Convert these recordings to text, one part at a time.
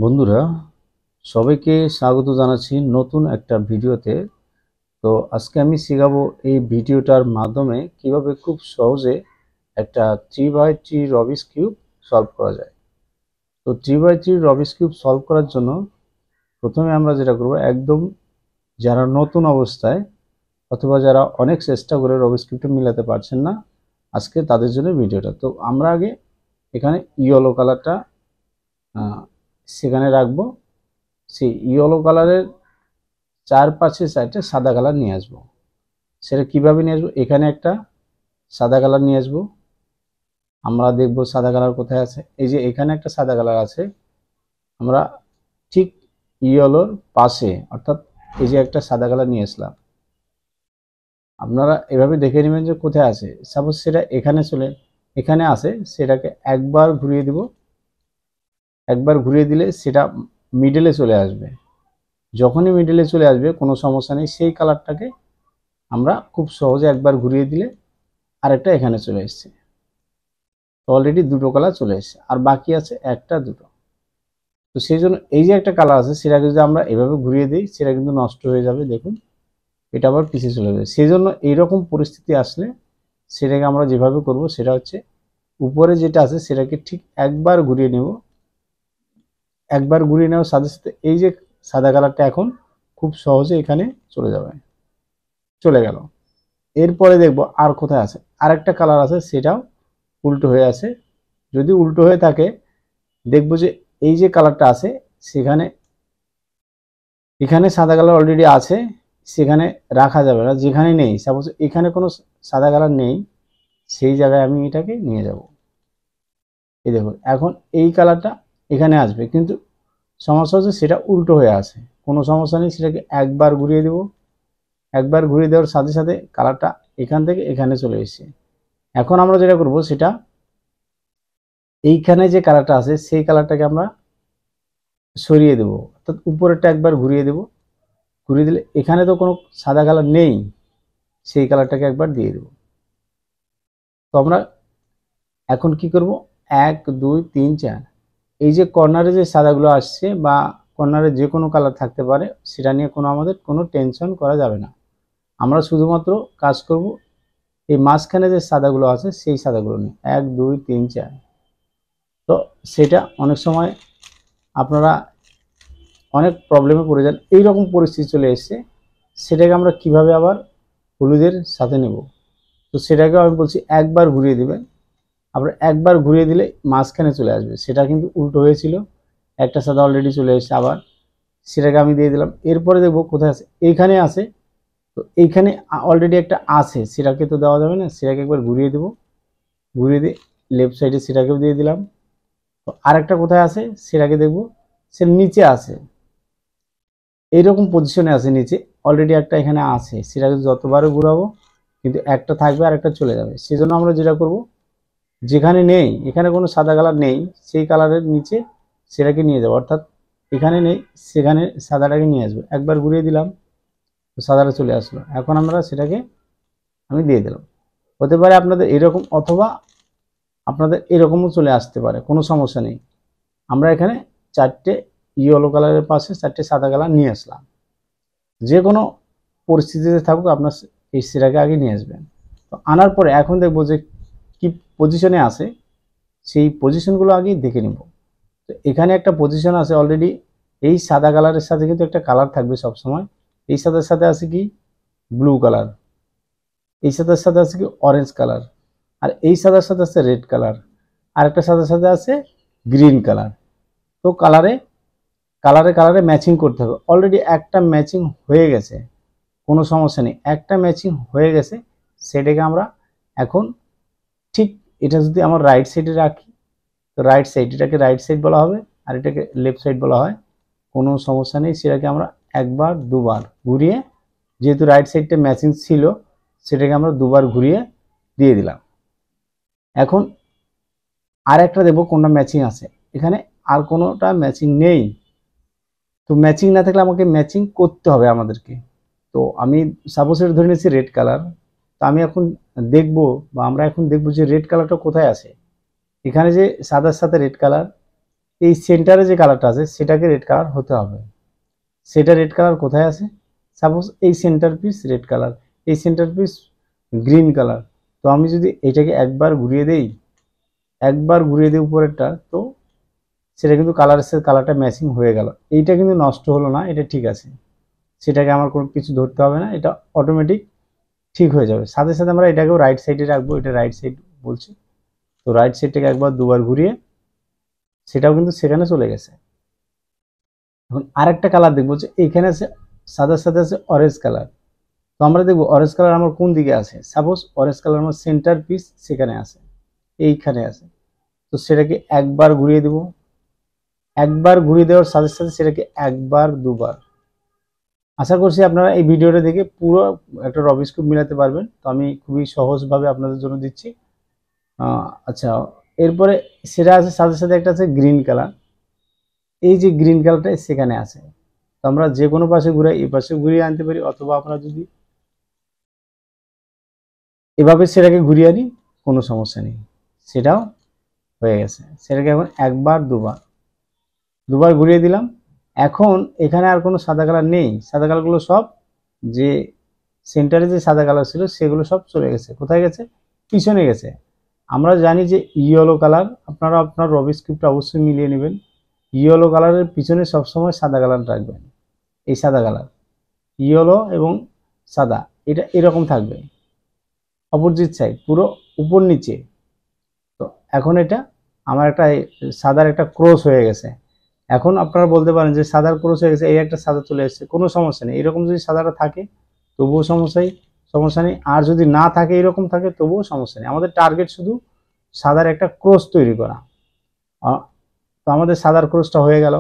বন্ধুরা, সবাইকে স্বাগত জানাচ্ছি নতুন একটা ভিডিওতে। তো আজকে আমি শেখাবো এই ভিডিওটার মাধ্যমে কিভাবে খুব সহজে একটা 3x3 রবিক্স কিউব সলভ করা যায়। তো 3x3 রবিক্স কিউব সলভ করার জন্য প্রথমে আমরা যেটা করব, একদম যারা নতুন অবস্থায় অথবা যারা অনেক চেষ্টা করে রবিক্স কিউবটা মিলাতে পারছেন না, আজকে তাদের জন্য ভিডিওটা। তো আমরা আগে এখানে ইয়েলো কালারটা সেখানে রাখবো। সেই ইয়েলো কালারের চারপাশে সাইডে সাদা কালার নিয়ে আসবো। সেটা কিভাবে নিয়ে আসবো, এখানে একটা সাদা কালার নিয়ে আসবো। আমরা দেখবো সাদা কালার কোথায় আছে। এই যে এখানে একটা সাদা কালার আছে, আমরা ঠিক ইয়েলোর পাশে, অর্থাৎ এই যে একটা সাদা কালার নিয়ে আসলাম। আপনারা এভাবে দেখে নেবেন যে কোথায় আছে। সাপোজ সেটা এখানে আছে, সেটাকে একবার ঘুরিয়ে দিব। একবার ঘুরিয়ে দিলে সেটা মিডলে চলে আসবে। যখনই মিডলে চলে আসবে কোনো সমস্যা নেই, সেই কালারটাকে আমরা খুব সহজে একবার ঘুরিয়ে দিলে আরেকটা এখানে চলে এসছে। অলরেডি দুটো কালার চলে এসছে, আর বাকি আছে একটা দুটো। তো সেই জন্য এই যে একটা কালার আছে, সেটাকে যদি আমরা এভাবে ঘুরিয়ে দিই, সেটা কিন্তু নষ্ট হয়ে যাবে। দেখুন, এটা আবার পিছিয়ে চলে যাবে। সেই জন্য এইরকম পরিস্থিতি আসলে সেটাকে আমরা যেভাবে করব, সেটা হচ্ছে উপরে যেটা আছে সেটাকে ঠিক একবার ঘুরিয়ে নেব। একবার ঘুরিয়ে নেওয়ার সাথে সাথে এই যে সাদা কালারটা এখন খুব সহজে এখানে চলে গেল। এরপরে দেখব আর কোথায় আছে, আরেকটা কালার আছে, সেটাও উল্টো হয়ে আছে। যদি উল্টো হয়ে থাকে, দেখব যে এই যে কালারটা আছে এখানে সাদা কালার অলরেডি আছে, সেখানে রাখা যাবে না। যেখানে নেই, সাপোজ এখানে কোনো সাদা কালার নেই, সেই জায়গায় আমি এটাকে নিয়ে যাব। এই দেখুন, এখন এই কালারটা এখানে আসবে, কিন্তু সমস্যা হচ্ছে সেটা উল্টো হয়ে আছে। কোনো সমস্যা নেই, সেটাকে একবার ঘুরিয়ে দেব। একবার ঘুরিয়ে দেওয়ার সাথে সাথে কালারটা এখান থেকে এখানে চলে এসেছে। এখন আমরা যেটা করব, সেটা এইখানে যে কালারটা আছে সেই কালারটাকে আমরা সরিয়ে দেব, অর্থাৎ উপরেরটা একবার ঘুরিয়ে দেব। ঘুরিয়ে দিলে এখানে তো কোনো সাদা কালার নেই, সেই কালারটাকে একবার দিয়ে দেব। তো আমরা এখন কি করব, 1 2 3 4, এই যে কর্নারে যে সাদাগুলো আসছে বা কর্নারে যে কোনো কালার থাকতে পারে, সেটা নিয়ে আমাদের কোনো টেনশন করা যাবে না। আমরা শুধুমাত্র কাজ করব এই মাঝখানে যে সাদাগুলো আছে সেই সাদাগুলো নিয়ে, 1 2 3 4। তো সেটা অনেক সময় আপনারা অনেক প্রবলেমে পড়ে যান, এইরকম পরিস্থিতি চলে এসছে। সেটাকে আমরা কিভাবে আবার হলুদের সাথে নেব, তো সেটাকে আমি বলছি একবার ঘুরিয়ে দিবেন। আবার একবার ঘুরিয়ে দিলে মাঝখানে চলে আসবে। সেটা কিন্তু উল্টো হয়েছিল, একটা সাদা অলরেডি চলে এসেছে, আবার সেটাকে আমি দিয়ে দিলাম। এরপরে দেখবো কোথায় আছে, এইখানে আছে। তো এইখানে অলরেডি একটা আছে, সেটাকে তো দেওয়া যাবে না, সেটাকে একবার ঘুরিয়ে দেবো। ঘুরিয়ে দিয়ে লেফট সাইডে সেটাকেও দিয়ে দিলাম। তো আরেকটা কোথায় আছে সেটাকে দেখবো, সে নিচে আছে, এইরকম পজিশনে আছে নিচে। অলরেডি একটা এখানে আছে, সেটাকে যতবারও ঘুরাবো কিন্তু একটা থাকবে আর একটা চলে যাবে। সেজন্য আমরা যেটা করব, যেখানে নেই, এখানে কোনো সাদা কালার নেই, সেই কালারের নিচে সেটাকে নিয়ে যাবো। অর্থাৎ এখানে নেই, সেখানে সাদাটাকে নিয়ে আসবো। একবার ঘুরিয়ে দিলাম, তো সাদাটা চলে আসলো। এখন আমরা সেটাকে আমি দিয়ে দিলাম। হতে পারে আপনাদের এরকম, অথবা আপনাদের এরকমও চলে আসতে পারে, কোনো সমস্যা নেই। আমরা এখানে চারটে ইয়েলো কালারের পাশে চারটে সাদা কালার নিয়ে আসলাম। যে কোনো পরিস্থিতিতে থাকুক, আপনার এই সেটাকে আগে নিয়ে আসবেন। তো আনার পরে এখন দেখবো যে কি পজিশনে আছে, সেই পজিশনগুলো আগে দেখে নিব। তো এখানে একটা পজিশন আছে অলরেডি। এই সাদা কালারের সাথে কিন্তু একটা কালার থাকবে সবসময়। এই সাদার সাথে আছে কি ব্লু কালার, এই সাদার সাথে আছে কি অরেঞ্জ কালার, আর এই সাদার সাথে আছে রেড কালার, আর একটা সাদার সাথে আছে গ্রিন কালার। তো কালারে কালারে কালারে ম্যাচিং করতে হবে। অলরেডি একটা ম্যাচিং হয়ে গেছে, কোনো সমস্যা নেই, একটা ম্যাচিং হয়ে গেছে। সেটাকে আমরা এখন ঠিক, এটা যদি আমার রাইট সাইডে রাখি, তো রাইট সাইড, এটাকে রাইট সাইড বলা হবে, আর এটাকে লেফট সাইড বলা হয়। কোনো সমস্যা নেই, সেটাকে আমরা একবার দুবার ঘুরিয়ে, যেহেতু রাইট সাইডটা ম্যাচিং ছিল, সেটাকে আমরা দুবার ঘুরিয়ে দিয়ে দিলাম। এখন আর একটা দেবো কোনটা ম্যাচিং আছে, এখানে আর কোনোটা ম্যাচিং নেই। তো ম্যাচিং না থাকলে আমাকে ম্যাচিং করতে হবে আমাদেরকে। তো আমি সাপোজ ধরে নিয়েছি রেড কালার। তো আমি এখন দেখবো, বা আমরা এখন দেখবো যে রেড কালারটা কোথায় আছে। এখানে যে সাদার সাথে রেড কালার, এই সেন্টারে যে কালারটা আছে সেটাকে রেড কালার হতে হবে। সেটা রেড কালার কোথায় আছে? সাপোজ এই সেন্টার পিস রেড কালার, এই সেন্টার পিস গ্রিন কালার। তো আমি যদি এটাকে একবার ঘুরিয়ে দেই, একবার ঘুরিয়ে দিই উপরেরটা, তো সেটা কিন্তু কালারটা ম্যাচিং হয়ে গেল। এইটা কিন্তু নষ্ট হলো না, এটা ঠিক আছে, সেটাকে আমার কোনো কিছু ধরতে হবে না, এটা অটোমেটিক ঠিক হয়ে যাবে। সাথে সাথে আমরা এটাকেও রাইট সাইডে রাখবো, এটা রাইট সাইড বলছি। তো রাইট সাইডটাকে একবার দুবার ঘুরিয়ে সেটাও কিন্তু সেখানে চলে গেছে। এখন আরেকটা কালার দেখবো যে এইখানে আছে সাদার সাথে আছে অরেঞ্জ কালার। তো আমরা দেখবো অরেঞ্জ কালার আমার কোন দিকে আছে। সাপোজ অরেঞ্জ কালার আমার সেন্টার পিস সেখানে আছে, এইখানে আছে। তো সেটাকে একবার ঘুরিয়ে দেব, একবার ঘুরিয়ে দেওয়ার সাথে সাথে সেটাকে একবার দুবার। আশা করছি আপনারা এই ভিডিওটা দেখে পুরো একটা রবিস কিউব মিলাতে পারবেন। তো আমি খুবই সহজভাবে আপনাদের জন্য দিচ্ছি। আচ্ছা, এরপরে সেটা আছে সাথে সাথে একটা আছে গ্রিন কালার। এই যে গ্রিন কালারটা সেখানে আছে, তো আমরা যে কোনো পাশে ঘুরে এই পাশে ঘুরিয়ে আনতে পারি, অথবা আমরা যদি এভাবে সেটাকে ঘুরিয়ে আনি কোনো সমস্যা নেই, সেটাও হয়ে গেছে। সেটাকে এখন একবার দুবার দুবার ঘুরিয়ে দিলাম। এখন এখানে আর কোনো সাদা কালার নেই, সাদা কালারগুলো সব যে সেন্টারে যে সাদা কালার ছিল সেগুলো সব চলে গেছে। কোথায় গেছে? পিছনে গেছে। আমরা জানি যে ইয়েলো কালার, আপনারা আপনার রবিস কিউবটা অবশ্যই মিলিয়ে নেবেন। ইয়েলো কালারের পিছনে সবসময় সাদা কালার রাখবেন, এই সাদা কালার ইয়েলো এবং সাদা, এটা এরকম থাকবে অপোজিট সাইড, পুরো উপর নিচে। তো এখন এটা আমার একটা সাদার একটা ক্রস হয়ে গেছে। এখন আপনারা বলতে পারেন যে সাদার ক্রস হয়ে গেছে, এই একটা সাদা চলে এসেছে, কোনো সমস্যা নেই। এরকম যদি সাদাটা থাকে তবুও সমস্যা নেই, আর যদি না থাকে এরকম থাকে তবুও সমস্যা নেই। আমাদের টার্গেট শুধু সাদার একটা ক্রস তৈরি করা। তো আমাদের সাদার ক্রসটা হয়ে গেল,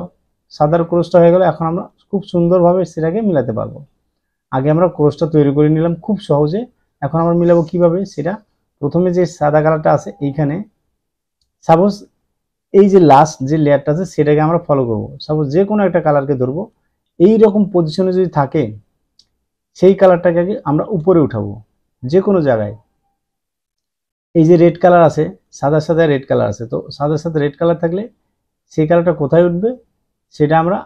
সাদার ক্রসটা হয়ে গেল। এখন আমরা খুব সুন্দরভাবে সেটাকে মিলাতে পারবো। আগে আমরা ক্রসটা তৈরি করে নিলাম খুব সহজে, এখন আমরা মিলাবো কিভাবে সেটা। প্রথমে যে সাদা কালারটা আছে এইখানে, সাপোজ এই যে লাস্ট যে লেয়ারটা আছে সেটাকে আমরা ফলো করব। সাপোজ যে কোনো একটা কালারকে ধরবো, এই রকম পজিশনে যদি থাকে সেই কালারটাকে আগে আমরা উপরে উঠাবো যে কোনো জায়গায়। এই যে রেড কালার আছে, সাদার সাথে রেড কালার আছে, তো সাদার সাথে রেড কালার থাকলে সেই কালারটা কোথায় উঠবে সেটা আমরা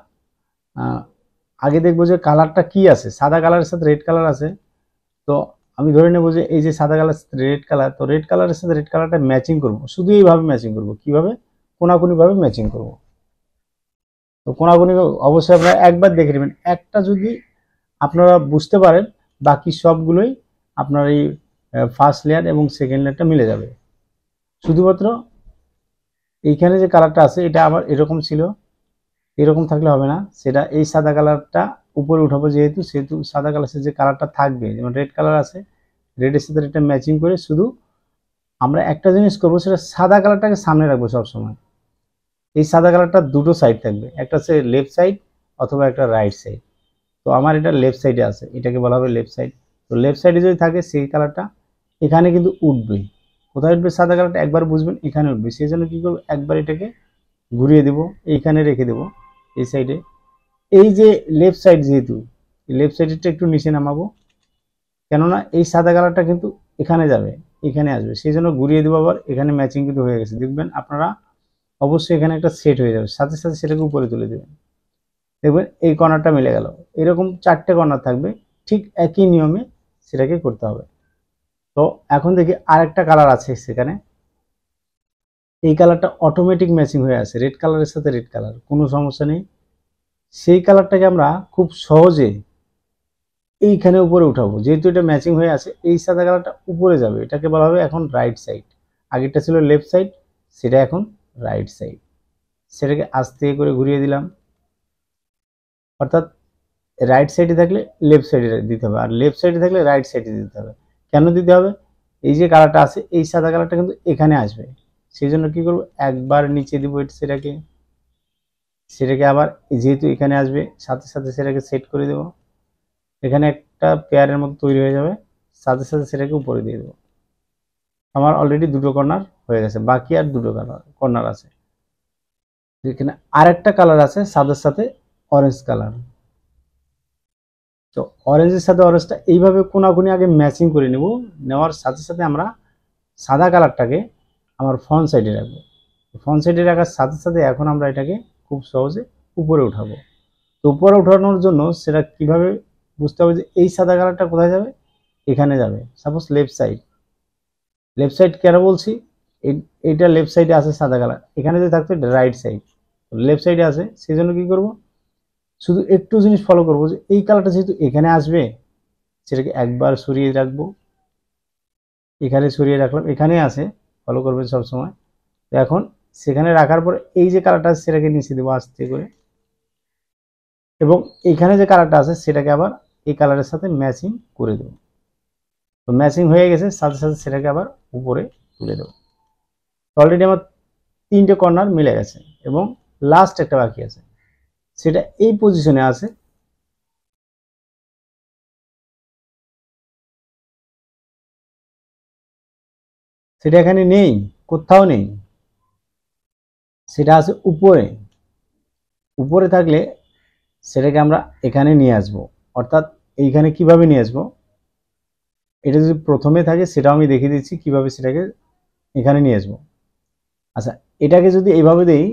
আগে দেখবো যে কালারটা কি আছে। সাদা কালারের সাথে রেড কালার আছে, তো আমি ধরে নেবো যে এই যে সাদা কালার সাথে রেড কালার, তো রেড কালারের সাথে রেড কালারটা ম্যাচিং করব, শুধু এইভাবে ম্যাচিং করব। কিভাবে? কোনাকুনি ভাবে ম্যাচিং করব। তো কোনাকুনি অবশ্যই আপনারা একবার দেখে নেবেন, একটা যদি আপনারা বুঝতে পারেন বাকি সবগুলোই আপনার এই ফার্স্ট লেয়ার এবং সেকেন্ড লেয়ারটা মিলে যাবে। শুধুমাত্র এইখানে যে কালারটা আছে এটা আবার এরকম ছিল, এরকম থাকলে হবে না, সেটা এই সাদা কালারটা উপরে উঠাবো, যেহেতু সাদা কালারের যে কালারটা থাকবে, যেমন রেড কালার আছে, রেডের সাথে এটা ম্যাচিং করে শুধু আমরা একটা জিনিস করবো, সেটা সাদা কালারটাকে সামনে রাখবো সবসময়। এই সাদা কালারটা দুটো সাইড থাকবে, একটা হচ্ছে লেফট সাইড অথবা একটা রাইট সাইড। তো আমার এটা লেফট সাইডে আছে, এটাকে বলা হবে লেফট সাইড। তো লেফট সাইডে যদি থাকে সেই কালারটা এখানে কিন্তু উঠবে। কোথায় উঠবে? সাদা কালারটা একবার বুঝবেন এখানে উঠবে, সেই জন্য কী করবো, একবার এটাকে ঘুরিয়ে দেবো, এইখানে রেখে দেবো এই সাইডে। এই যে লেফট সাইড, যেহেতু লেফট সাইডেরটা একটু নিচে নামাবো, কেননা এই সাদা কালারটা কিন্তু এখানে যাবে, এখানে আসবে, সেই জন্য ঘুরিয়ে দেবো। আবার এখানে ম্যাচিং কিন্তু হয়ে গেছে, দেখবেন আপনারা অবশ্যই এখানে একটা সেট হয়ে যাবে, সাথে সাথে সেটাকে উপরে তুলে দেবেন, দেখবেন এই কর্নারটা মিলে গেল। এরকম 4টে কর্নার থাকবে, ঠিক একই নিয়মে সেটাকে করতে হবে। তো এখন দেখি আরেকটা কালার আছে সেখানে, এই কালারটা অটোমেটিক ম্যাচিং হয়ে আছে রেড কালারের সাথে রেড কালার, কোনো সমস্যা নেই। সেই কালারটাকে আমরা খুব সহজে এইখানে উপরে উঠাবো, যেহেতু এটা ম্যাচিং হয়ে আছে, এই সাদা কালারটা উপরে যাবে, এটাকে বলা হবে এখন রাইট সাইড। আগেরটা ছিল লেফট সাইড, সেটা এখন রাইট সাইড। সেটাকে আস্তে করে ঘুরিয়ে দিলাম, অর্থাৎ রাইট সাইডে থাকলে লেফট সাইডে দিতে হবে, আর লেফট সাইডে থাকলে রাইট সাইডে দিতে হবে। কেন দিতে হবে? এই যে কালারটা আছে, এই সাদা কালারটা কিন্তু এখানে আসবে, সেই জন্য কি করবো, একবার নিচে দিব সেটাকে আবার যেহেতু এখানে আসবে, সাথে সাথে সেটাকে সেট করে দেবো, এখানে একটা পেয়ারের মতো তৈরি হয়ে যাবে, সাথে সাথে সেটাকে উপরে দিয়ে দেবো। আমার অলরেডি দুটো কর্নার হয়ে গেছে, বাকি আর দুটো কর্নার আছে। এখানে আরেকটা কালার আছে সাদার সাথে অরেঞ্জ কালার। তো অরেঞ্জের সাথে অরেঞ্জটা এইভাবে কোনাকুনি আগে ম্যাচিং করে নেব, নেওয়ার সাথে সাথে আমরা সাদা কালারটাকে আমার ফ্রন্ট সাইডে রাখবো, ফ্রন্ট সাইডে রাখার সাথে সাথে এখন আমরা এটাকে খুব সহজে উপরে উঠাবো। তো উপরে উঠানোর জন্য সেটা কিভাবে বুঝতে হবে, যে এই সাদা কালারটা কোথায় যাবে, এখানে যাবে। সাপোজ লেফট সাইড কেন বলছি, এইটা লেফট সাইডে আছে সাদা কালার, এখানে যদি থাকতো রাইট সাইড, লেফট সাইডে আছে, সেই জন্য কি করব, শুধু একটু জিনিস ফলো করবো, যে এই কালারটা যেহেতু এখানে আসবে সেটাকে একবার সরিয়ে রাখবো, এখানে সরিয়ে রাখলাম, এখানে আছে, ফলো করবেন সবসময়। তো এখন সেখানে রাখার পর এই যে কালারটা আছে সেটাকে নিচে দেবো আস্তে করে, এবং এইখানে যে কালারটা আছে সেটাকে আবার এই কালারের সাথে ম্যাচিং করে দেবো। তো ম্যাচিং হয়ে গেছে, সাথে সাথে সেটাকে আবার উপরে তুলে দেবো। অলরেডি আমার 3টে কর্নার মিলে গেছে, এবং লাস্ট একটা বাকি আছে, সেটা এই পজিশনে আছে। সেটা এখানে নেই, কোথাও নেই, সেটা আছে উপরে। উপরে থাকলে সেটাকে আমরা এখানে নিয়ে আসবো, অর্থাৎ এইখানে কিভাবে নিয়ে আসবো, এটা যদি প্রথমে থাকে সেটাও আমি দেখিয়ে দিচ্ছি কিভাবে সেটাকে এখানে নিয়ে আসবো। আচ্ছা, এটাকে যদি এইভাবে দেই,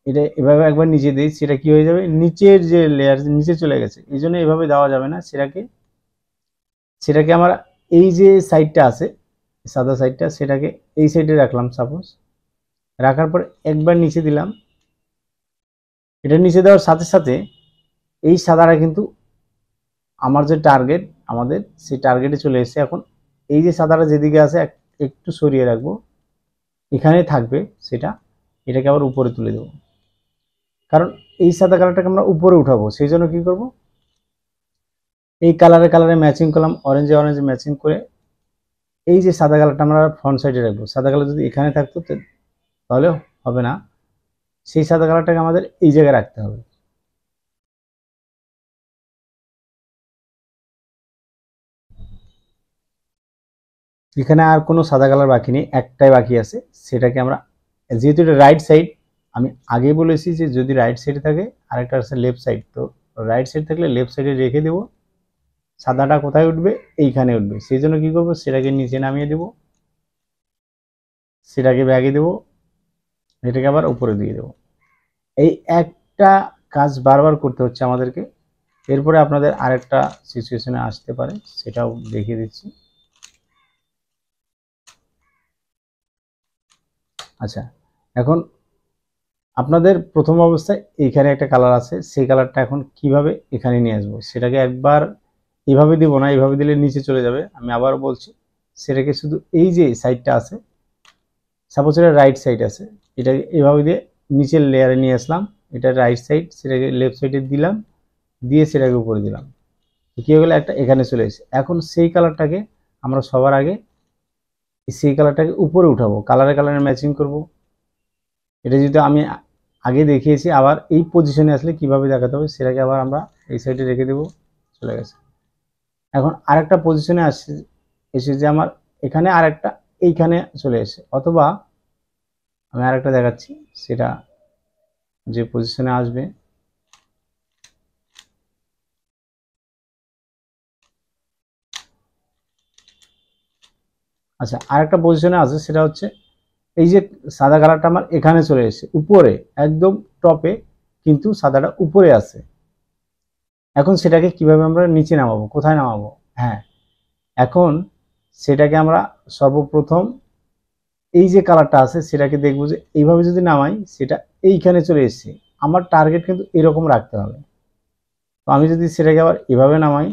এটা এভাবে একবার নিচে দিই, সেটা কি হয়ে যাবে, নিচের যে লেয়ার নিচে চলে গেছে, এই জন্য এভাবে দেওয়া যাবে না। সেটাকে আমরা এই যে সাইডটা আছে সাদা সাইডটা, সেটাকে এই সাইডে রাখলাম সাপোজ, রাখার পর একবার নিচে দিলাম। এটা নিচে দেওয়ার সাথে সাথে এই সাদাটা কিন্তু আমার যে টার্গেট, আমাদের সেই টার্গেটে চলে এসেছে। এখন এই যে সাদাটা যেদিকে আছে একটু সরিয়ে রাখবো, এখানে থাকবে সেটা, এটাকে আবার উপরে তুলে দেবো, কারণ এই সাদা কালারটাকে আমরা উপরে উঠাবো। সেই জন্য কি করব, এই কালারে ম্যাচিং করলাম, অরেঞ্জে ম্যাচিং করে এই যে সাদা কালারটা আমরা ফ্রন্ট সাইডে রাখবো। সাদা কালার যদি এখানে থাকতো তাহলে হবে না, সেই সাদা কালারটাকে আমাদের এই জায়গায় রাখতে হবে। এখানে আর কোনো সাদা কালার বাকি নেই, একটাই বাকি আছে। সেটাকে আমরা, যেহেতু এটা রাইট সাইড, আমি আগে বলেছি যে যদি রাইট সাইডে থাকে, আরেকটা আছে লেফট সাইড, তো রাইট সাইড থাকলে লেফট সাইডে রেখে দেবো। সাদাটা কোথায় উঠবে, এইখানে উঠবে। সেই জন্য কি করবো, সেটাকে নিচে নামিয়ে দেবো, সেটাকে ব্যাগে দেবো, এটাকে আবার উপরে দিয়ে দেবো। এই একটা কাজ বারবার করতে হচ্ছে আমাদেরকে। এরপরে আপনাদের আরেকটা সিচুয়েশনে আসতে পারে, সেটাও দেখিয়ে দিচ্ছি। আচ্ছা, এখন আপনাদের প্রথম অবস্থায় এইখানে একটা কালার আছে, সেই কালারটা এখন কিভাবে এখানে নিয়ে আসবো, সেটাকে একবার এইভাবে দিব না, এইভাবে দিলে নিচে চলে যাবে। আমি আবার বলছি, সেটাকে শুধু এই যে সাইডটা আছে, সাপোজ এটা রাইট সাইড আছে, এটাকে এইভাবে দিয়ে নিচের লেয়ারে নিয়ে আসলাম, এটা রাইট সাইড, সেটাকে লেফট সাইডে দিলাম, দিয়ে সেটাকে উপরে দিলাম। কি হয়ে গেলো, একটা এখানে চলে এসেছে। এখন সেই কালারটাকে আমরা সবার আগে সেই কালারটাকে উপরে উঠাবো, কালারে ম্যাচিং করব। এটা যদি আমি আগে দেখিয়েছি, আবার এই পজিশনে আসলে কিভাবে দেখাতে হবে, সেটাকে আবার আমরা এই সাইডে রেখে দেব, চলে গেছে। এখন আরেকটা পজিশনে এসে যে আমার এখানে আরেকটা এইখানে চলে এসে, অথবা আমি আরেকটা দেখাচ্ছি, সেটা যে পজিশনে আসবে, আচ্ছা আরেকটা পজিশনে আছে, সেটা হচ্ছে এই যে সাদা কালারটা আমার এখানে চলে এসেছে উপরে, একদম টপে, কিন্তু সাদাটা উপরে আছে। এখন সেটাকে কিভাবে আমরা নিচে নামাবো, কোথায় নামাবো? হ্যাঁ, এখন সেটাকে আমরা সর্বপ্রথম এই যে কালারটা আছে সেটাকে দেখবো যে এইভাবে যদি নামাই, সেটা এইখানে চলে এসেছে। আমার টার্গেট কিন্তু এরকম রাখতে হবে। তো আমি যদি সেটাকে আবার এভাবে নামাই,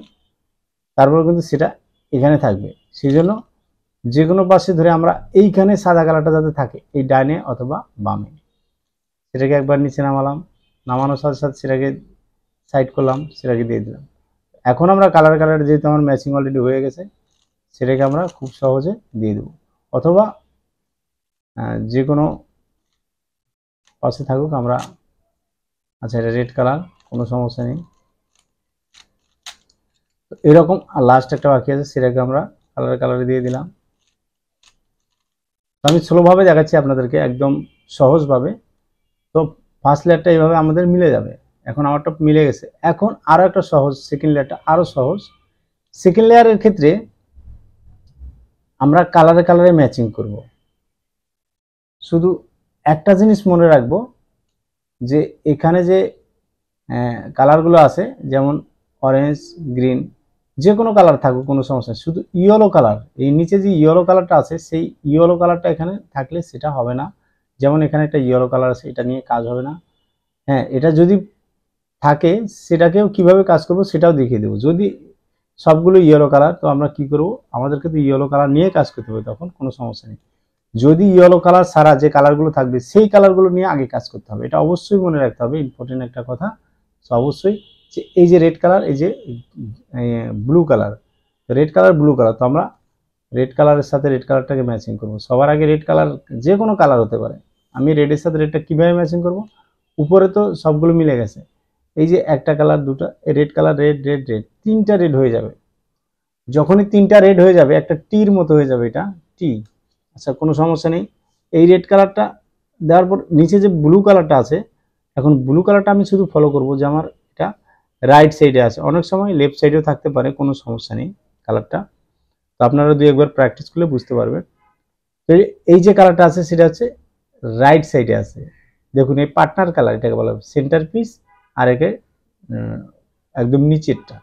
তারপর কিন্তু সেটা এখানে থাকবে। সেই জন্য যে কোনো পাশে ধরে আমরা এইখানে সাদা কালারটা যাতে থাকে, এই ডাইনে অথবা বামে, সেটাকে একবার নিচে নামালাম, নামানোর সাথে সাথে সেটাকে সাইড করলাম, সেটাকে দিয়ে দিলাম। এখন আমরা কালার যেহেতু আমার ম্যাচিং অলরেডি হয়ে গেছে, সেটাকে আমরা খুব সহজে দিয়ে দেবো, অথবা যে কোনো পাশে থাকুক আমরা। আচ্ছা, এটা রেড কালার, কোনো সমস্যা নেই। এরকম লাস্ট একটা বাকি আছে, সেটাকে আমরা কালারে দিয়ে দিলাম। আমি স্লোভাবে দেখাচ্ছি আপনাদেরকে, একদম সহজভাবে। তো ফার্স্ট লেয়ারটা এইভাবে আমাদের মিলে যাবে। এখন আমারটা মিলে গেছে। এখন আরও একটা সহজ, সেকেন্ড লেয়ারটা আরও সহজ। সেকেন্ড লেয়ারের ক্ষেত্রে আমরা কালারে ম্যাচিং করব। শুধু একটা জিনিস মনে রাখবো যে এখানে যে কালারগুলো আছে, যেমন অরেঞ্জ, গ্রিন, যে কোনো কালার থাকুক কোনো সমস্যা নেই, শুধু ইয়েলো কালার, এই নিচে যে ইয়েলো কালারটা আছে সেই ইয়েলো কালারটা এখানে থাকলে সেটা হবে না। যেমন এখানে একটা ইয়েলো কালার আছে, এটা নিয়ে কাজ হবে না। হ্যাঁ, এটা যদি থাকে সেটাকেও কিভাবে কাজ করব সেটাও দেখিয়ে দেবো। যদি সবগুলো ইয়েলো কালার, তো আমরা কি করব, আমাদেরকে তো ইয়েলো কালার নিয়ে কাজ করতে হবে, তখন কোনো সমস্যা নেই। যদি ইয়েলো কালার ছাড়া যে কালারগুলো থাকবে সেই কালারগুলো নিয়ে আগে কাজ করতে হবে, এটা অবশ্যই মনে রাখতে হবে, ইম্পর্টেন্ট একটা কথা। তো অবশ্যই যে এই যে রেড কালার, এই যে blue colour, red colour blue colour, তো আমরা রেড কালারের সাথে রেড কালারটাকে ম্যাচিং করব। সবার আগে রেড কালার, যে কোনো কালার হতে পারে, আমি রেডের সাথে রেডটা কীভাবে ম্যাচিং করব, উপরে তো সবগুলো মিলে গেছে, এই যে একটা কালার, দুটা red colour, red red red, তিনটা রেড হয়ে যাবে। যখনই তিনটা রেড হয়ে যাবে, একটা টির মতো হয়ে যাবে, এটা টি। আচ্ছা, কোনো সমস্যা নেই। এই রেড কালারটা দেওয়ার পর নিচে যে ব্লু কালারটা আছে, এখন ব্লু কালারটা আমি শুধু ফলো করব যে আমার এটা রাইট সাইডে আছে, অনেক সময় লেফট সাইডেও থাকতে পারে, কোনো সমস্যা নেই কালারটা। তো আপনারা দুই একবার প্র্যাকটিস করলে বুঝতে পারবেন। তো এই যে কালারটা আছে সেটা হচ্ছে রাইট সাইডে আছে। দেখুন এই পার্টনার কালার, এটাকে বলা হবে সেন্টার পিস, আর একে একদম নিচেরটা,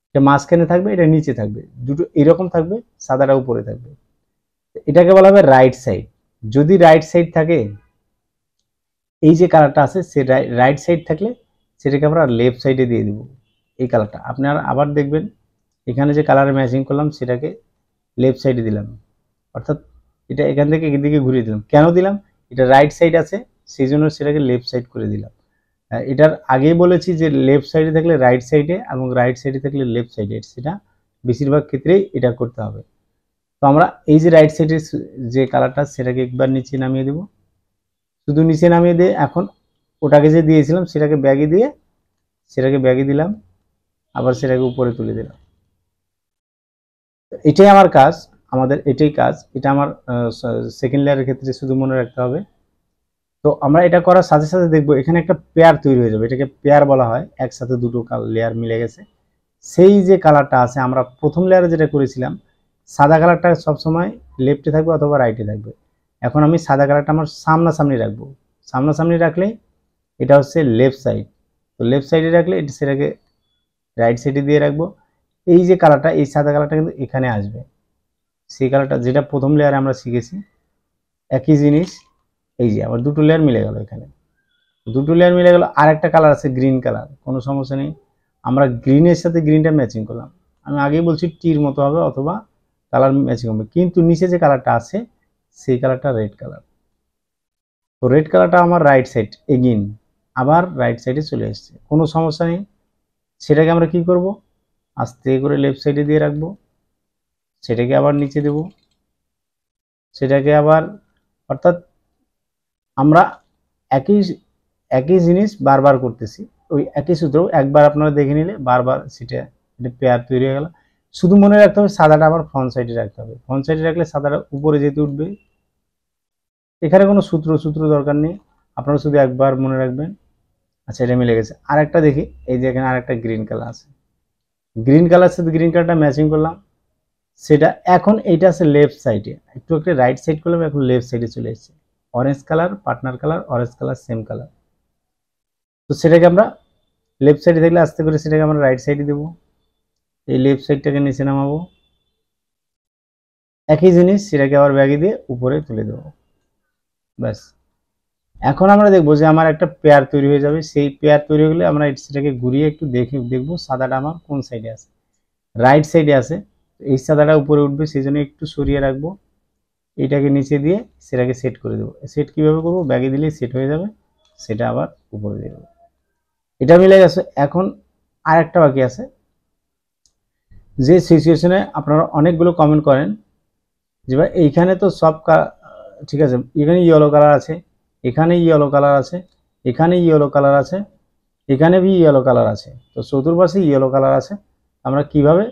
এটা মাঝখানে থাকবে, এটা নিচে থাকবে, দুটো এরকম থাকবে, সাদাটা উপরে থাকবে, এটাকে বলা হবে রাইট সাইড। যদি রাইট সাইড থাকে, এই যে কালারটা আছে সে রাইট সাইড থাকলে সেটাকে আমরা লেফট সাইডে দিয়ে দেবো। এই কালারটা আপনারা আবার দেখবেন, এখানে যে কালারে ম্যাচিং করলাম সেটাকে লেফট সাইডে দিলাম, অর্থাৎ এটা এখান থেকে এদিকে ঘুরিয়ে দিলাম। কেন দিলাম, এটা রাইট সাইড আছে সেই জন্য সেটাকে লেফট সাইড করে দিলাম। এটার আগেই বলেছি যে লেফট সাইডে থাকলে রাইট সাইডে এবং রাইট সাইডে থাকলে লেফট সাইডে, সেটা বেশিরভাগ ক্ষেত্রেই এটা করতে হবে। তো আমরা এই যে রাইট সাইডের যে কালারটা সেটাকে একবার নিচে নামিয়ে দেব, শুধু নিচে নামিয়ে দিয়ে এখন ওটাকে যে দিয়েছিলাম সেটাকে ব্যাগে দিয়ে, সেটাকে ব্যাগে দিলাম, আবার সেটাকে উপরে তুলে দিলাম। এটাই আমার কাজ, আমাদের এটাই কাজ, এটা আমার সেকেন্ড লেয়ারের ক্ষেত্রে শুধু মনে রাখতে হবে। তো আমরা এটা করার সাথে সাথে দেখবো এখানে একটা পেয়ার তৈরি হয়ে যাবে, এটাকে পেয়ার বলা হয়, একসাথে দুটো লেয়ার মিলে গেছে। সেই যে কালারটা আছে, আমরা প্রথম লেয়ারে যেটা করেছিলাম, সাদা কালারটা সবসময় লেফটে থাকবে অথবা রাইটে থাকবে। এখন আমি সাদা কালারটা আমার সামনাসামনি রাখবো, সামনাসামনি রাখলে এটা হচ্ছে লেফট সাইড, তো লেফট সাইডে রাখলে এটা সেটাকে রাইট সাইডে দিয়ে রাখবো। এই যে কালারটা, এই সাদা কালারটা কিন্তু এখানে আসবে, সেই কালারটা যেটা প্রথম লেয়ারে আমরা শিখেছি, একই জিনিস। এই যে আবার দুটো লেয়ার মিলে গেল, এখানে দুটো লেয়ার মিলে গেল। আর একটা কালার আছে গ্রিন কালার, কোনো সমস্যা নেই, আমরা গ্রিনের সাথে গ্রিনটা ম্যাচিং করলাম। আমি আগেই বলছি টির মতো হবে অথবা কালার ম্যাচিং হবে, কিন্তু নিচে যে কালারটা আছে সেই কালারটা রেড কালার। তো রেড কালারটা আমার রাইট সাইড, এগিন আবার রাইট সাইডে চলে এসছে, কোনো সমস্যা নেই। সেটাকে আমরা কি করব, আস্তে করে লেফট সাইডে দিয়ে রাখবো, সেটাকে আবার নিচে দেব, সেটাকে আবার, অর্থাৎ আমরা একই একই জিনিস বারবার করতেছি, ওই একই সূত্র একবার আপনারা দেখে নিলে বারবার সেটা পেয়ার তৈরি হয়ে গেল। শুধু মনে রাখতে হবে সাদাটা আবার ফ্রন্ট সাইডে রাখতে হবে, ফ্রন্ট সাইডে রাখলে সাদাটা উপরে যেতে উঠবে। এখানে কোনো সূত্র দরকার নেই, আপনারা শুধু একবার মনে রাখবেন। আচ্ছা, এটা মিলে গেছে। আর একটা দেখি, এই যে এখানে আর একটা গ্রিন কালার আছে, গ্রিন কালার সাথে গ্রিন কালারটা ম্যাচিং করলাম, সেটা এখন এইটা আছে লেফট সাইডে, একটু একটা রাইট সাইড করলাম, এখন লেফট সাইডে চলে এসেছে। Orange colour, partner colour, orange colour, same colour. তো সেটাকে আমরা লেফট সাইডে থাকলে আস্তে করে সেটাকে আমরা রাইট সাইডে দেবো, এই লেফট সাইডটাকে নিচে নামাবো, একই জিনিস সেটাকে আবার ব্যাগে দিয়ে উপরে তুলে দেবো, ব্যাস। এখন আমরা দেখবো যে আমার একটা পেয়ার তৈরি হয়ে যাবে, সেই পেয়ার তৈরি হলে আমরা সেটাকে ঘুরিয়ে একটু দেখবো সাদাটা আমার কোন সাইডে আছে, রাইট সাইডে আছে। এই সাদাটা উপরে উঠবে, সেই জন্য একটু সরিয়ে রাখবো, এইটাকে নিচে দিয়ে সেটাকে সেট করে দেবো। সেট কিভাবে করবো, ব্যাগে দিলে সেট হয়ে যাবে, সেটা আবার উপরে দিয়ে দেবো। এটা মিলে গেছে। এখন আর একটা বাকি আছে, যে সিচুয়েশনে আপনারা অনেকগুলো কমেন্ট করেন যে ভাই এইখানে তো সব ঠিক আছে, এখানে ইয়েলো কালার আছে, এখানে ইয়েলো কালার আছে, এখানে ইয়েলো কালার আছে, এখানে বি ইয়েলো কালার আছে, তো চতুর্পাশে ইয়েলো কালার আছে, আমরা কিভাবে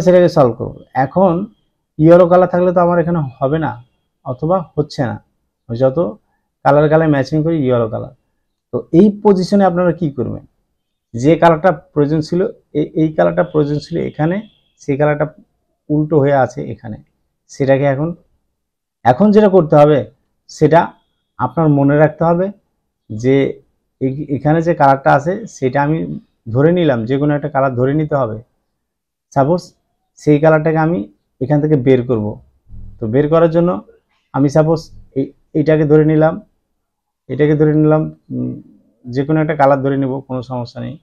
সেটাকে সলভ করব। এখন ইয়েলো কালার থাকলে তো আমার এখানে হবে না অথবা হচ্ছে না, যত কালার ম্যাচিং করি ইয়েলো কালার। তো এই পজিশনে আপনারা কি করবেন, যে কালারটা প্রয়োজন ছিল, এই কালারটা প্রয়োজন ছিল এখানে, সেই কালারটা উল্টো হয়ে আছে এখানে, সেটাকে এখন এখন যেটা করতে হবে সেটা আপনার মনে রাখতে হবে যে এখানে যে কালারটা আছে সেটা আমি ধরে নিলাম, যে কোনো একটা কালার ধরে নিতে হবে। সাপোজ সেই কালারটাকে আমি এখান থেকে বের করব। তো বের করার জন্য আমি সাপোজ এইটাকে ধরে নিলাম, এটাকে ধরে নিলাম, যে কোনো একটা কালার ধরে নেব, কোনো সমস্যা নেই।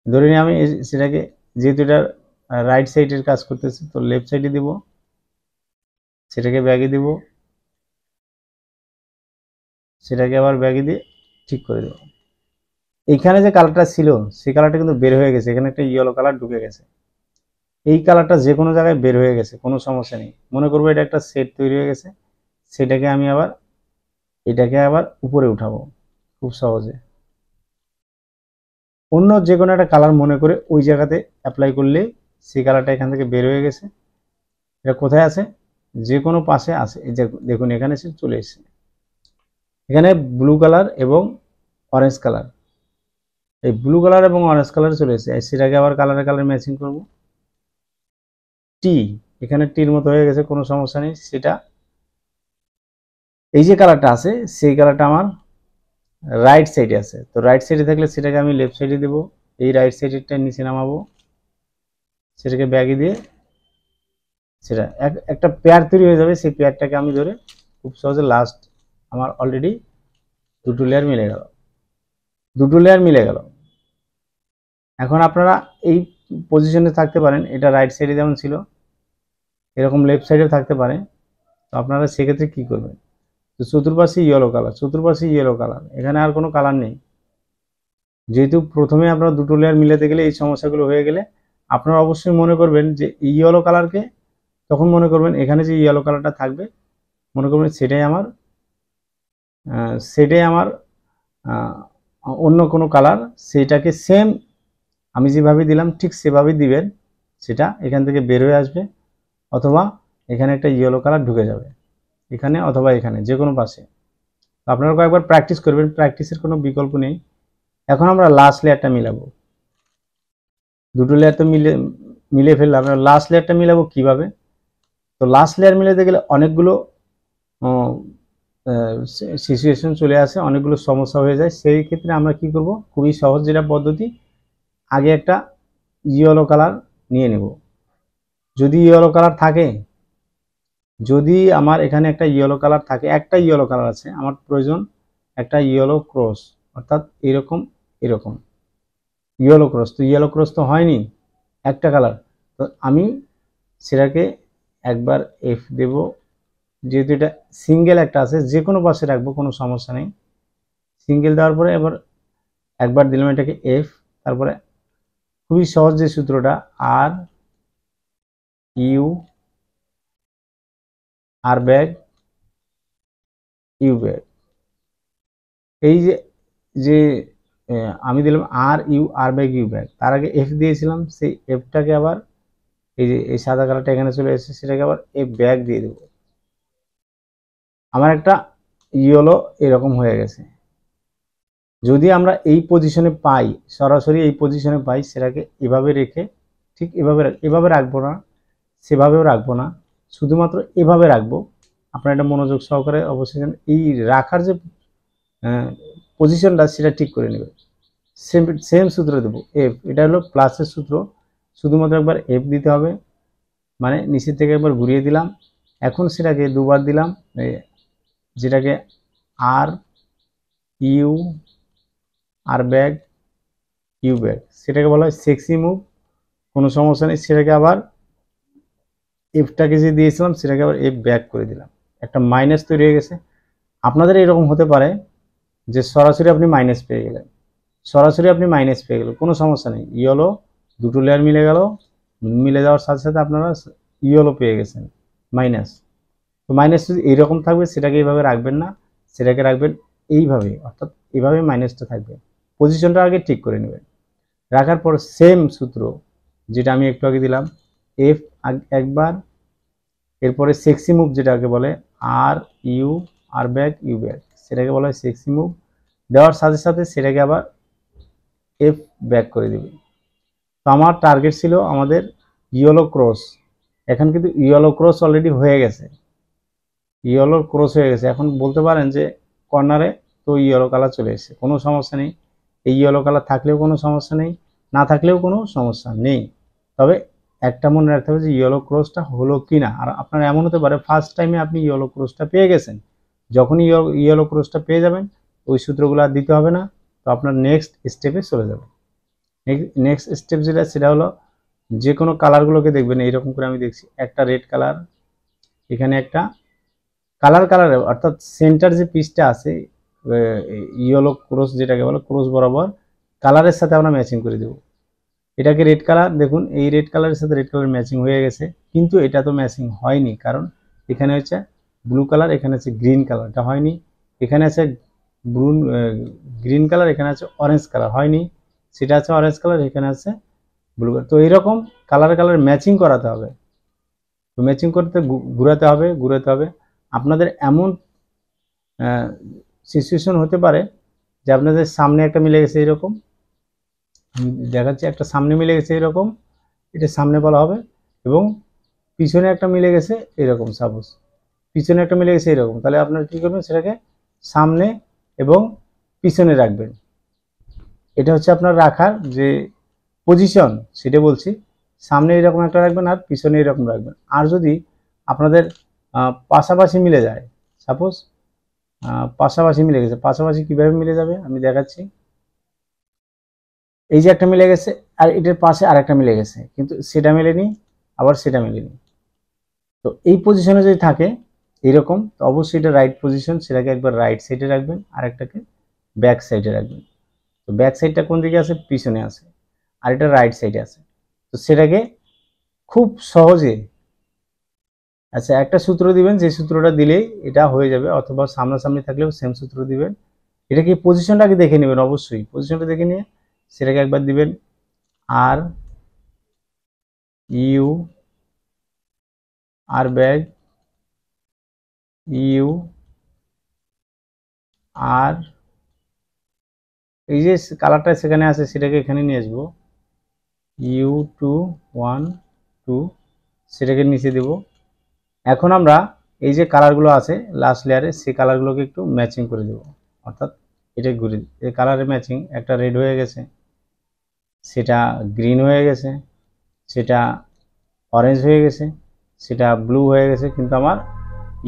ধরে নিয়ে আমি সেটাকে, যেহেতু এটা রাইট সাইডের কাজ করতেছে, তো লেফট সাইডে দিব, সেটাকে ব্যাগে দিব, সেটাকে আবার ব্যাগে দিয়ে ঠিক করে দেব। এইখানে যে কালারটা ছিল সেই কালারটা কিন্তু বের হয়ে গেছে, এখানে একটা ইয়েলো কালার ঢুকে গেছে। এই কালারটা যে কোনো জায়গায় বের হয়ে গেছে, কোনো সমস্যা নেই। মনে করবো এটা একটা সেট তৈরি হয়ে গেছে, সেটাকে আমি আবার এটাকে আবার উপরে উঠাবো খুব সহজে। অন্য যে কোনো একটা কালার মনে করে ওই জায়গাতে অ্যাপ্লাই করলে সেই কালারটা এখান থেকে বের হয়ে গেছে। এটা কোথায় আছে? যে কোনো পাশে আছে। এই যে দেখুন এখানে এসে চলে এসেছে। এখানে ব্লু কালার এবং অরেঞ্জ কালার, এই ব্লু কালার এবং অরেঞ্জ কালার চলে এসেছে। সেটাকে আবার কালার ম্যাচিং করব। টি, এখানে টির মতো হয়ে গেছে, কোনো সমস্যা নেই। সেটা এই যে কালারটা আছে সেই কালারটা আমার রাইট সাইডে আছে, তো রাইট সাইডে থাকলে সেটাকে আমি লেফট সাইডে দেব। এই রাইট সাইডেরটা নিচে নামাবো, সেটাকে ব্যাগে দিয়ে সেটা একটা পেয়ার তৈরি হয়ে যাবে। সেই পেয়ারটাকে আমি ধরে খুব সহজে লাস্ট, আমার অলরেডি দুটো লেয়ার মিলে গেল, দুটো লেয়ার মিলে গেল। এখন আপনারা এই পজিশনে থাকতে পারেন, এটা রাইট সাইডে যেমন ছিল এরকম লেফট সাইডেও থাকতে পারে। তো আপনারা সেক্ষেত্রে কি করবেন? তো চতুর্পাশে ইয়েলো কালার, চতুর্পাশে ইয়েলো কালার, এখানে আর কোনো কালার নেই। যেহেতু প্রথমে আপনারা দুটো লেয়ার মিলাতে গেলে এই সমস্যাগুলো হয়ে গেলে আপনারা অবশ্যই মনে করবেন যে ইয়েলো কালারকে, তখন মনে করবেন এখানে যে ইয়েলো কালারটা থাকবে মনে করবেন সেটাই আমার অন্য কোনো কালার, সেটাকে সেম আমি যেভাবে দিলাম ঠিক সেভাবেই দিবেন। সেটা এখান থেকে বের হয়ে আসবে, অথবা এখানে একটা ইয়েলো কালার ঢুকে যাবে, এখানে অথবা এখানে, যে কোনো পাশে। আপনারা কয়েকবার প্র্যাকটিস করবেন, প্র্যাকটিসের কোনো বিকল্প নেই। এখন আমরা লাস্ট লেয়ারটা মিলাবো। দুটো লেয়ার তো মিলে ফেললাম, লাস্ট লেয়ারটা মিলাবো কিভাবে? তো লাস্ট লেয়ার মিলাতে গেলে অনেকগুলো সিচুয়েশন চলে আসে, অনেকগুলো সমস্যা হয়ে যায়। সেই ক্ষেত্রে আমরা কি করব? খুবই সহজ যেটা পদ্ধতি, আগে একটা ইয়েলো কালার নিয়ে নেব। যদি ইয়েলো কালার থাকে, যদি আমার এখানে একটা ইয়েলো কালার থাকে, একটা ইয়েলো কালার আছে, আমার প্রয়োজন একটা ইয়েলো ক্রস, অর্থাৎ এরকম এরকম ইয়েলো ক্রস। তো ইয়েলো ক্রস তো হয়নি, একটা কালার। তো আমি সেটাকে একবার এফ দেব, যেহেতু এটা সিঙ্গেল একটা আছে, যে কোনো পাশে রাখবো, কোনো সমস্যা নেই। সিঙ্গেল দেওয়ার পরে এবার একবার দিলাম এটাকে এফ, তারপরে খুবই সহজ যে সূত্রটা, R U R back U back, এই যে যে আমি দিলাম R U R back U back, তার আগে এফ দিয়েছিলাম, সেই এফটাকে আবার এই যে এই সাদা কালারটা এখানে চলে এসেছে, সেটাকে আবার এফ ব্যাগ দিয়ে দেবো। আমার একটা ইয়েলো এরকম হয়ে গেছে। যদি আমরা এই পজিশনে পাই, সরাসরি এই পজিশনে পাই, সেটাকে এভাবে রেখে, ঠিক এভাবে রাখবো না, সেভাবেও রাখবো না, শুধুমাত্র এভাবে রাখবো। আপনারা এটা মনোযোগ সহকারে অবশ্যই এই রাখার যে পজিশনটা সেটা ঠিক করে নেবে। সেম সূত্র দেবো, এফ, এটা হলো প্লাসের সূত্র, শুধুমাত্র একবার এফ দিতে হবে, মানে নিচের থেকে একবার ঘুরিয়ে দিলাম। এখন সেটাকে দুবার দিলাম, যেটাকে R U R back U back, সেটাকে বলা হয় সেক্সি মুভ, কোনো সমস্যা নেই। সেটাকে আবার এফটাকে যে দিয়েছিলাম সেটাকে আবার এফ ব্যাক করে দিলাম, একটা মাইনাস তৈরি হয়ে গেছে। আপনাদের এরকম হতে পারে যে সরাসরি আপনি মাইনাস পেয়ে গেলেন, কোনো সমস্যা নেই। ইয়েলো দুটো লেয়ার মিলে গেল, মিলে যাওয়ার সাথে সাথে আপনারা ইয়েলো পেয়ে গেছেন মাইনাস। তো মাইনাস যদি এইরকম থাকবে সেটাকে এইভাবে রাখবেন না, সেটাকে রাখবেন এইভাবে, অর্থাৎ এইভাবে মাইনাসটা থাকবে। পজিশনটা আগে ঠিক করে নেবেন। রাখার পর সেম সূত্র যেটা আমি একটু আগে দিলাম, এফ একবার, এরপরে সেক্সি মুভ যেটাকে বলে R U R back U back, সেটাকে বলা হয় সেক্সি মুভ। দেওয়ার সাথে সাথে সেটাকে আবার এফ ব্যাক করে দিবে। তো আমার টার্গেট ছিল আমাদের ইয়েলো ক্রস, এখন কিন্তু ইয়েলো ক্রস অলরেডি হয়ে গেছে। ইয়েলোর ক্রস হয়ে গেছে। এখন বলতে পারেন যে কর্নারে তো ইয়েলো কালার চলে এসেছে, কোনো সমস্যা নেই। এই ইয়েলো কালার থাকলেও কোনো সমস্যা নেই, না থাকলেও কোনো সমস্যা নেই। তবে একটা মনে রাখতে হবে যে ইয়েলো ক্রসটা হলো কি না। আর আপনার এমন হতে পারে ফার্স্ট টাইমে আপনি ইয়েলো ক্রসটা পেয়ে গেছেন, যখনই ইয়েলো ক্রসটা পেয়ে যাবেন ওই সূত্রগুলো আর দিতে হবে না, তো আপনার নেক্সট স্টেপে চলে যাবে। নেক্সট স্টেপ যেটা সেটা হলো যে কোনো কালারগুলোকে দেখবেন এইরকম করে আমি দেখছি, একটা রেড কালার, এখানে একটা কালার অর্থাৎ সেন্টার যে পিসটা আছে ইয়েলো ক্রস যেটাকে বলে ক্রস বরাবর কালারের সাথে আমরা ম্যাচিং করে দেব। এটাকে রেড কালার, দেখুন এই রেড কালারের সাথে রেড কালার ম্যাচিং হয়ে গেছে, কিন্তু এটা তো ম্যাচিং হয়নি, কারণ এখানে হচ্ছে ব্লু কালার, এখানে আছে গ্রিন কালার, এটা হয়নি। এখানে আছে গ্রিন কালার, এখানে আছে অরেঞ্জ কালার, হয়নি। সেটা আছে অরেঞ্জ কালার, এখানে আছে ব্লু কালার। তো এইরকম কালার ম্যাচিং করাতে হবে, তো ম্যাচিং করতে ঘুরাতে হবে। আপনাদের এমন সিচুয়েশন হতে পারে যে আপনাদের সামনে একটা মিলে গেছে এরকম, দেখাচ্ছি একটা সামনে মিলে গেছে এরকম, এটা সামনে বলা হবে, এবং পিছনে একটা মিলে গেছে এরকম, সাপোজ পিছনে একটা মিলে গেছে এরকম, তাহলে আপনারা কি করবেন, সেটাকে সামনে এবং পিছনে রাখবেন। এটা হচ্ছে আপনার রাখার যে পজিশন সেটা বলছি, সামনে এরকম একটা রাখবেন আর পিছনে এরকম রাখবেন। আর যদি আপনাদের পাশাপাশি মিলে যায়, সাপোজ পাশাপাশি মিলে গেছে, পাশাপাশি কিভাবে মিলে যাবে আমি দেখাচ্ছি। এই যে একটা মিলে গেছে আর এটার পাশে আর একটা মিলে গেছে, কিন্তু সেটা মেলেনি, আবার সেটা মেলেনি। তো এই পজিশনে যদি থাকে এরকম, তো অবশ্যই এটা রাইট পজিশন, সেটাকে একবার রাইট সাইডে রাখবেন আর একটাকে ব্যাক সাইডে রাখবেন। তো ব্যাক সাইডটা কোন দিকে আছে, পিছনে আছে, আর এটা রাইট সাইডে আছে। তো সেটাকে খুব সহজে, আচ্ছা একটা সূত্র দিবেন, যে সূত্রটা দিলেই এটা হয়ে যাবে, অথবা সামনাসামনি থাকলেও সেম সূত্র দিবেন। এটাকে পজিশনটাকে দেখে নেবেন, অবশ্যই পজিশনটা দেখে নিয়ে সেটাকে একবার দিবেন R U R back U আর এই যে কালারটা সেখানে আছে সেটাকে এখানে নিয়ে আসবো, ইউ 2 1 2, সেটাকে নিচে দেব। এখন আমরা এই যে কালারগুলো আছে লাস্ট লেয়ারে, সেই কালারগুলোকে একটু ম্যাচিং করে দেব, অর্থাৎ এটা ঘুরে এই কালারে ম্যাচিং, একটা রেড হয়ে গেছে, সেটা গ্রিন হয়ে গেছে, সেটা অরেঞ্জ হয়ে গেছে, সেটা ব্লু হয়ে গেছে, কিন্তু আমার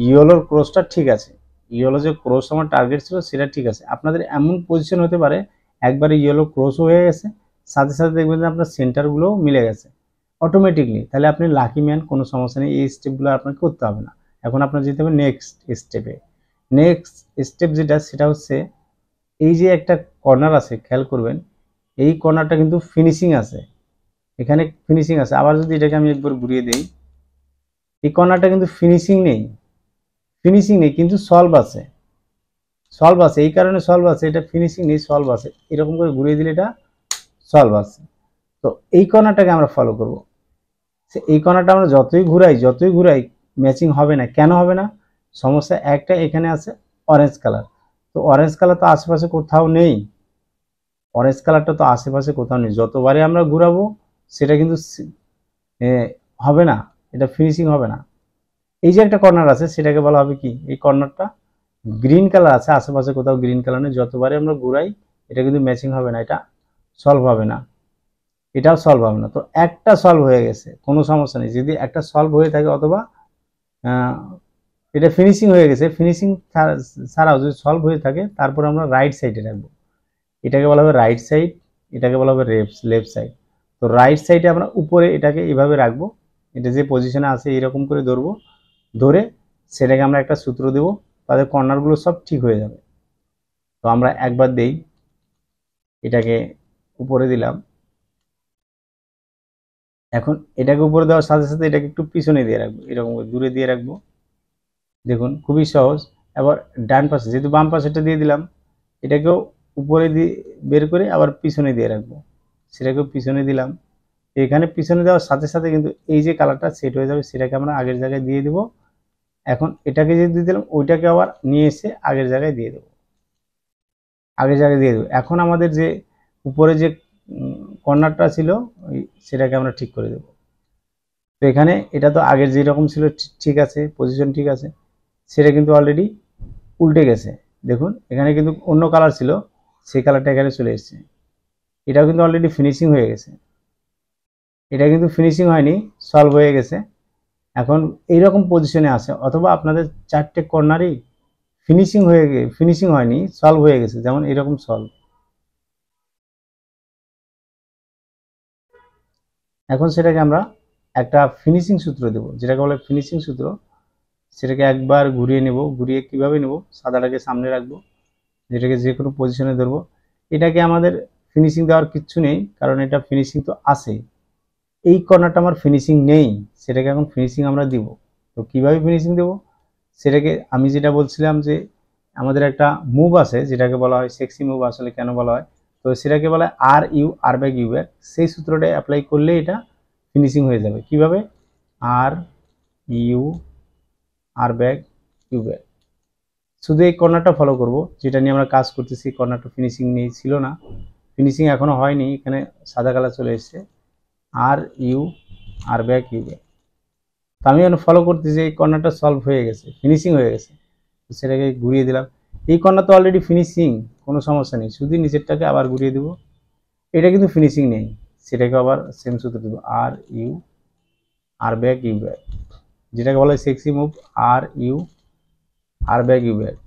ইয়েলোর ক্রসটা ঠিক আছে। ইয়েলো যে ক্রস আমার টার্গেট ছিল সেটা ঠিক আছে। আপনাদের এমন পজিশন হতে পারে একবারে ইয়েলো ক্রসও হয়ে গেছে, সাথে সাথে দেখবেন যে আপনার সেন্টারগুলোও মিলে গেছে অটোমেটিকলি, তাহলে আপনি লাকি ম্যান, কোনো সমস্যা নেই। এই স্টেপগুলো আপনাকে করতে হবে না। এখন আপনার যেতে হবে নেক্সট স্টেপে। নেক্সট স্টেপ যেটা সেটা হচ্ছে এই যে একটা কর্নার আছে, খেয়াল করবেন এই কর্নারটা কিন্তু ফিনিশিং আছে, এখানে ফিনিশিং আছে। আবার যদি এটাকে আমি একবার ঘুরিয়ে দিই, এই কর্নারটা কিন্তু ফিনিশিং নেই, কিন্তু সলভ আছে, এই কারণে সলভ আছে, এটা ফিনিশিং নেই, সলভ আছে, এরকম করে ঘুরিয়ে দিলে এটা সলভ আছে। তো এই কর্নারটাকে আমরা ফলো করব। এই কর্নারটা আমরা যতই ঘুরাই ম্যাচিং হবে না। কেন হবে না? সমস্যা একটা, এখানে আছে অরেঞ্জ কালার, তো অরেঞ্জ কালার তো আশেপাশে কোথাও নেই, যতবারে আমরা ঘুরাবো সেটা কিন্তু হবে না, এটা ফিনিশিং হবে না। এই যে একটা কর্নার আছে সেটাকে বলা হবে কি, এই কর্নারটা গ্রিন কালার আছে, আশেপাশে কোথাও গ্রিন কালার নেই, যতবারে আমরা ঘুরাই এটা কিন্তু ম্যাচিং হবে না, এটা সলভ হবে না, এটাও সলভ হবে না। তো একটা সলভ হয়ে গেছে, কোনো সমস্যা নেই। যদি একটা সলভ হয়ে থাকে অথবা এটা ফিনিশিং হয়ে গেছে, ফিনিশিং ছাড়াও যদি সলভ হয়ে থাকে, তারপর আমরা রাইট সাইডে রাখবো, এটাকে বলা হবে রাইট সাইড, এটাকে বলা হবে লেফট সাইড। তো রাইট সাইডে আমরা উপরে এটাকে এভাবে রাখবো, এটা যে পজিশনে আছে এরকম করে ধরবো, ধরে সেটাকে আমরা একটা সূত্র দেব, তাদের কর্নারগুলো সব ঠিক হয়ে যাবে। তো আমরা একবার দেই, এটাকে উপরে দিলাম, এখন এটাকে উপরে দেওয়ার সাথে সাথে এটাকে একটু পিছনে দিয়ে রাখবো, এরকম করে দূরে দিয়ে রাখবো। দেখুন খুবই সহজ। এবার ডান পাশে, যেহেতু বাম পাশেটা দিয়ে দিলাম, এটাকেও উপরে দিয়ে বের করে আবার পিছনে দিয়ে রাখবো, সেটাকেও পিছনে দিলাম। এখানে পিছনে দেওয়ার সাথে সাথে কিন্তু এই যে কালারটা সেট হয়ে যাবে, সেটাকে আমরা আগের জায়গায় দিয়ে দিব। এখন এটাকে যে দিয়ে দিলাম, ওইটাকে আবার নিয়ে এসে আগের জায়গায় দিয়ে দেবো, এখন আমাদের যে উপরে যে কর্নারটা ছিল সেটাকে আমরা ঠিক করে দেব। তো এখানে এটা তো আগের যেরকম ছিল ঠিক আছে, পজিশন ঠিক আছে, সেটা কিন্তু অলরেডি উল্টে গেছে। দেখুন এখানে কিন্তু অন্য কালার ছিল, সেই কালারটা এখানে চলে এসেছে। এটাও কিন্তু অলরেডি ফিনিশিং হয়ে গেছে। এটা কিন্তু ফিনিশিং হয়নি, সলভ হয়ে গেছে। এখন এইরকম পজিশনে আছে, অথবা আপনাদের 4টে কর্নারই ফিনিশিং হয়নি, সলভ হয়ে গেছে, যেমন এরকম সলভ। এখন সেটাকে আমরা একটা ফিনিশিং সূত্র দেব, যেটাকে বলে ফিনিশিং সূত্র। সেটাকে একবার ঘুরিয়ে নেব। ঘুরিয়ে কিভাবে নেব, সাদাটাকে সামনে রাখবো, যেটাকে যে কোনো পজিশনে ধরবো। এটাকে আমাদের ফিনিশিং দেওয়ার কিচ্ছু নেই, কারণ এটা ফিনিশিং তো আছে। এই কর্নারটা আমার ফিনিশিং নেই, সেটাকে এখন ফিনিশিং আমরা দিব। তো কিভাবে ফিনিশিং দেব, সেটাকে আমি যেটা বলছিলাম যে আমাদের একটা মুভ আছে যেটাকে বলা হয় সেক্সি মুভ। আসলে কেন বলা হয়, তো সেটাকে বলা হয় আর ব্যাক ইউ ব্যাক। সেই সূত্রটা অ্যাপ্লাই করলে এটা ফিনিশিং হয়ে যাবে। কিভাবে, আর ব্যাক ইউ ব্যাক। শুধু এই কর্নারটা ফলো করব, যেটা নিয়ে আমরা কাজ করতেছি। কর্নারটা ফিনিশিং নেই, ছিল না, ফিনিশিং এখনো হয়নি, এখানে সাদা কালার চলে এসেছে। আর ব্যাক ইউ ব্যাক। তো আমি এখন ফলো করতেছি, এই কর্নারটা সলভ হয়ে গেছে, ফিনিশিং হয়ে গেছে। তো সেটাকে ঘুরিয়ে দিলাম। এই কর্নার তো অলরেডি ফিনিশিং, কোনো সমস্যা নেই, শুধু নিচেরটাকে আবার ঘুরিয়ে দেবো। এটা কিন্তু ফিনিশিং নেই, সেটাকে আবার সেম সূত্র দেবো, আর ব্যাক ইউ ব্যাক, যেটাকে বলা হয় sexy move. R back U back.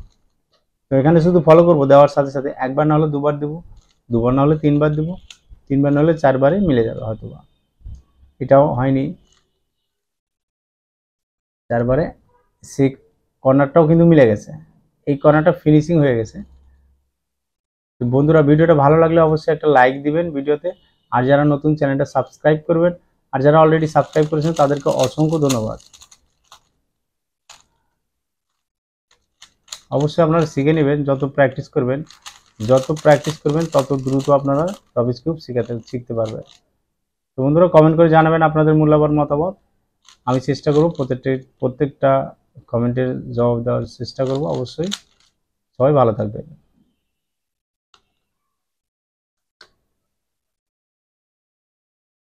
তো এখানে শুধু ফলো করবো, দেওয়ার সাথে সাথে একবার না হলে দুবার দেবো, দুবার না হলে তিনবার দেবো, তিনবার না হলে চারবারে মিলে যাবে হয়তো বা। এটাও হয়নি, চারবারে সেই কর্নারটাও কিন্তু মিলে গেছে। এই কর্নারটা ফিনিশিং হয়ে গেছে। বন্ধুরা, ভিডিওটা ভালো লাগলে অবশ্যই একটা লাইক দিবেন ভিডিওতে, আর যারা নতুন চ্যানেলটা সাবস্ক্রাইব করবেন, আর যারা অলরেডি সাবস্ক্রাইব করেছেন তাদেরকে অসংখ্য ধন্যবাদ। অবশ্যই আপনারা শিখে নেবেন, যত প্র্যাকটিস করবেন তত দ্রুত আপনারা রবিক্স কিউব শিখতে পারবেন। তো বন্ধুরা, কমেন্ট করে জানাবেন আপনাদের মূল্যবান মতামত। আমি চেষ্টা করব প্রত্যেকটা কমেন্টের জবাব দেওয়ার চেষ্টা করব। অবশ্যই সবাই ভালো থাকবেন।